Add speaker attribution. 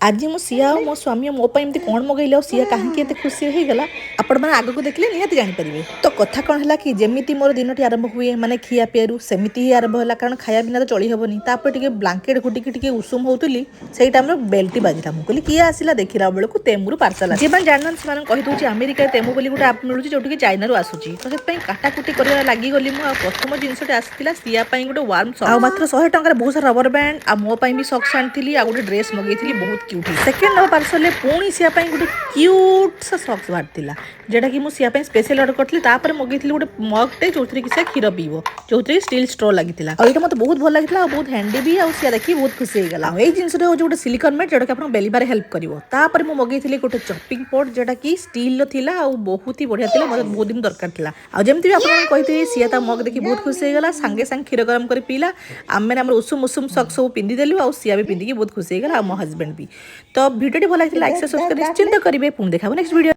Speaker 1: आज मो सिया और मो स्वामी मो एमती कौन मगैले और सिया कहीं खुशी होगा आपण मैंने आगक देखले निहाती जानीपारे। तो कथा कौन है कि जमी मोर दिन टी आरंभ हुए माने खिया पियारू सेमती ही आरंभ है कारण खाया बिना तो चली हेनी टे ब्लांकेट घुटिकी उषुम होती से टाइम बेल्ट बाजिला मुझे किए आसला देखला बेलू तेमुर पार्सल जी जान से कहीदे अमेरिका तेमु बोली गोटे आप मिलूँ जो चाइना आसूची तो से काटाकुटी कर लगिगली प्रथम जिनसटे आसाला सिया गोटे वार्म सॉक्स मात्र 100 टकर बहुत सारा रबर बैंड आ मो भी सॉक्स आनी आ गोटे ड्रेस मगेली बहुत क्यूट सेकेंड नंबर पार्सल पुणी सिया गोटे क्यूट सा सॉक्स बाहर जेटा कि मुझे सिया स्पेशल ऑर्डर करती मगेली गोटे मगटे जो कि से क्षीर पीब जो स्टील स्ट्रो लगी ये मत बहुत भल लगी बहुत हैंडी भी सिया देखिए बहुत खुशी होगा ये जिनस गोटे सिलिकन मेट जोटा कि आप बेलबार हेल्प कर मुझे गोटे चपिंग पोट जोटा कि स्टील था बहुत ही बढ़िया था मतलब बहुत दिन दरकार था आमती भी आपको सिया मग देखिए बहुत खुशी होगा सांगे सांगे क्षीर गरम कर पीला आम उषुम उषुम सॉक्स सब पिंधिदेलु आ सिया भी पिंधिकी बहुत खुशी होगा मो हजबैंड भी। तो वीडियो भल लगे लाइक सब्सक्राइब निश्चिंत करेंगे पुणी देखा नेक्स्ट वीडियो।